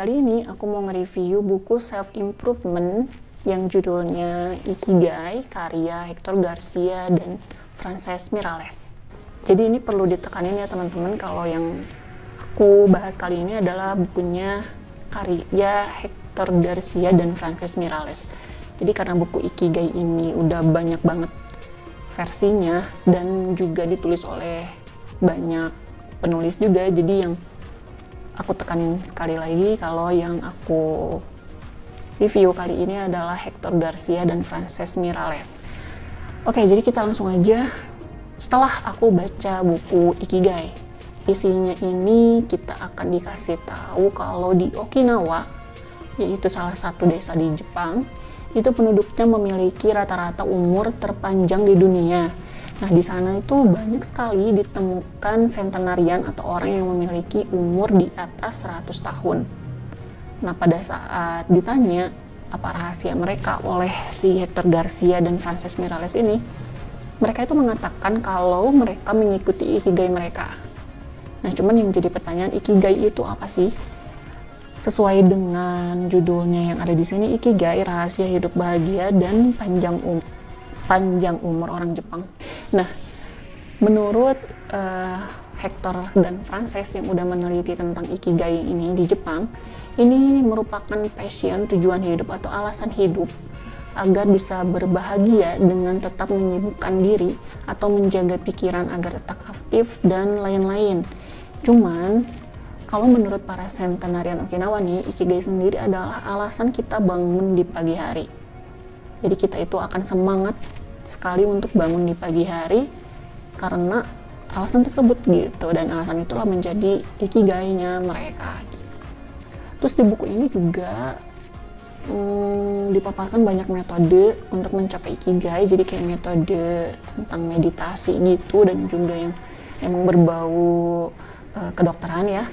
kali ini aku mau nge-review buku self improvement yang judulnya Ikigai karya Hector Garcia dan Frances Miralles. Jadi ini perlu ditekanin ya teman-teman, kalau yang aku bahas kali ini adalah bukunya karya Hector Garcia dan Frances Miralles. Jadi karena buku Ikigai ini udah banyak banget versinya dan juga ditulis oleh banyak penulis juga, jadi yang aku tekanin sekali lagi kalau yang aku review kali ini adalah Hector Garcia dan Frances Miralles. Oke, jadi kita langsung aja. Setelah aku baca buku Ikigai, isinya ini kita akan dikasih tahu kalau di Okinawa, yaitu salah satu desa di Jepang, itu penduduknya memiliki rata-rata umur terpanjang di dunia. Nah, di sana itu banyak sekali ditemukan centenarian atau orang yang memiliki umur di atas 100 tahun. Nah, pada saat ditanya apa rahasia mereka oleh si Hector Garcia dan Frances Miralles ini, mereka itu mengatakan kalau mereka mengikuti Ikigai mereka. Nah, cuman yang jadi pertanyaan, Ikigai itu apa sih? Sesuai dengan judulnya yang ada di sini, Ikigai rahasia hidup bahagia dan panjang umur orang Jepang. Nah, menurut Hector dan Frances yang udah meneliti tentang Ikigai ini di Jepang, ini merupakan passion, tujuan hidup atau alasan hidup agar bisa berbahagia dengan tetap menyibukkan diri atau menjaga pikiran agar tetap aktif dan lain-lain. Cuman kalau menurut para centenarian Okinawa nih, Ikigai sendiri adalah alasan kita bangun di pagi hari. Jadi kita itu akan semangat sekali untuk bangun di pagi hari karena alasan tersebut gitu, dan alasan itulah menjadi Ikigainya mereka. Terus di buku ini juga dipaparkan banyak metode untuk mencapai Ikigai, jadi kayak metode tentang meditasi gitu, dan juga yang emang berbau kedokteran ya.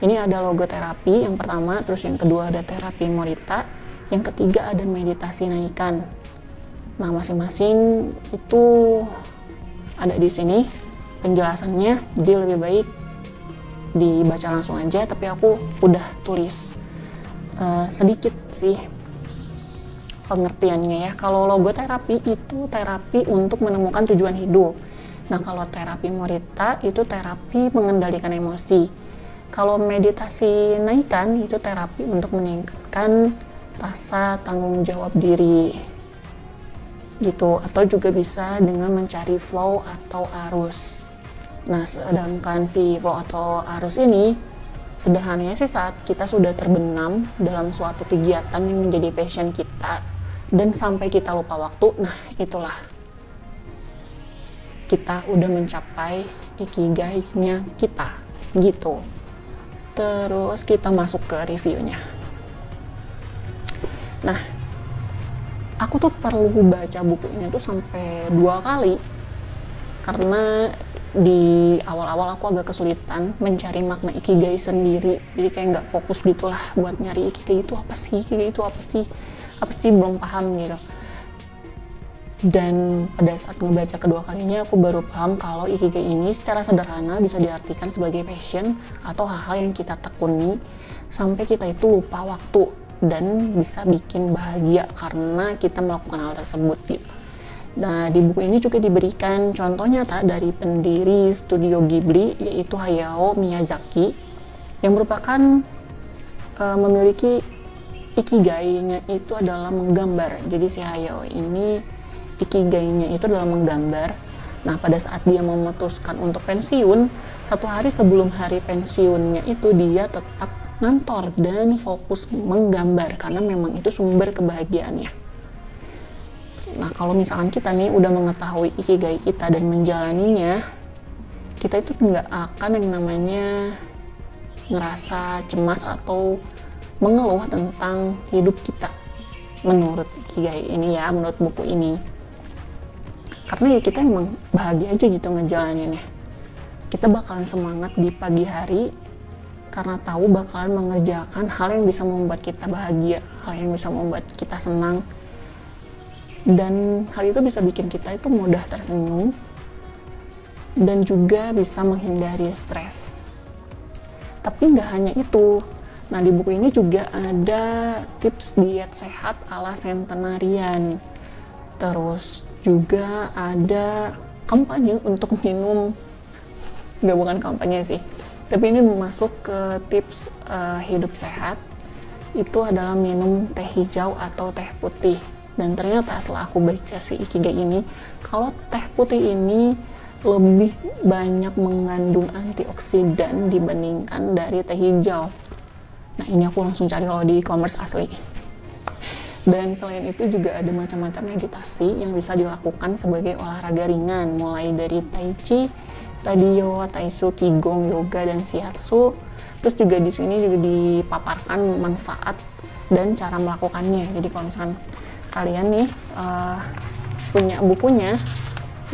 Ini ada logoterapi yang pertama, terus yang kedua ada terapi Morita, yang ketiga ada meditasi naikan. Nah, masing-masing itu ada di sini penjelasannya, jadi lebih baik dibaca langsung aja, tapi aku udah tulis sedikit sih pengertiannya ya. Kalau logoterapi itu terapi untuk menemukan tujuan hidup. Nah, kalau terapi Morita itu terapi mengendalikan emosi. Kalau meditasi naikan itu terapi untuk meningkatkan rasa tanggung jawab diri gitu, atau juga bisa dengan mencari flow atau arus. Nah, sedangkan si flow atau arus ini sederhananya sih saat kita sudah terbenam dalam suatu kegiatan yang menjadi passion kita dan sampai kita lupa waktu, nah itulah kita udah mencapai Ikigai-nya kita gitu. Terus kita masuk ke reviewnya. Nah, aku tuh perlu baca buku ini tuh sampai 2 kali karena di awal-awal aku agak kesulitan mencari makna Ikigai sendiri, jadi kayak nggak fokus gitulah buat nyari Ikigai itu apa sih, Ikigai itu apa sih belum paham gitu. Dan pada saat ngebaca kedua kalinya aku baru paham kalau Ikigai ini secara sederhana bisa diartikan sebagai passion atau hal-hal yang kita tekuni sampai kita itu lupa waktu dan bisa bikin bahagia karena kita melakukan hal tersebut gitu. Nah, di buku ini juga diberikan contoh nyata dari pendiri studio Ghibli, yaitu Hayao Miyazaki, yang merupakan memiliki Ikigai-nya itu adalah menggambar. Jadi si Hayao ini Ikigai-nya itu adalah menggambar. Nah, pada saat dia memutuskan untuk pensiun, 1 hari sebelum hari pensiunnya itu dia tetap ngantor dan fokus menggambar karena memang itu sumber kebahagiaannya. Nah, kalau misalkan kita nih udah mengetahui Ikigai kita dan menjalaninya, kita itu nggak akan yang namanya ngerasa cemas atau mengeluh tentang hidup kita menurut Ikigai ini ya, menurut buku ini. Karena ya kita emang bahagia aja gitu ngejalaninnya. Kita bakalan semangat di pagi hari karena tahu bakalan mengerjakan hal yang bisa membuat kita bahagia, hal yang bisa membuat kita senang. Dan hal itu bisa bikin kita itu mudah tersenyum dan juga bisa menghindari stres. Tapi nggak hanya itu, Nah, di buku ini juga ada tips diet sehat ala centenarian. Terus juga ada kampanye untuk minum, nggak, bukan kampanye sih, tapi ini masuk ke tips hidup sehat. Itu adalah minum teh hijau atau teh putih. Dan ternyata setelah aku baca si Ikigai ini, kalau teh putih ini lebih banyak mengandung antioksidan dibandingkan dari teh hijau. Nah, ini aku langsung cari kalau di e-commerce asli. Dan selain itu juga ada macam-macam meditasi yang bisa dilakukan sebagai olahraga ringan, mulai dari tai chi, radio, taisu, qigong, yoga, dan shiatsu. Terus juga di sini juga dipaparkan manfaat dan cara melakukannya. Jadi kalau misalkan kalian nih punya bukunya,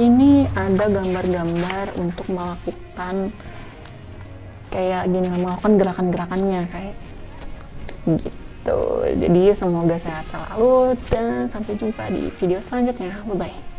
ini ada gambar-gambar untuk melakukan kayak gini, melakukan gerakan-gerakannya kayak gitu. Jadi semoga sehat selalu dan sampai jumpa di video selanjutnya. Bye bye.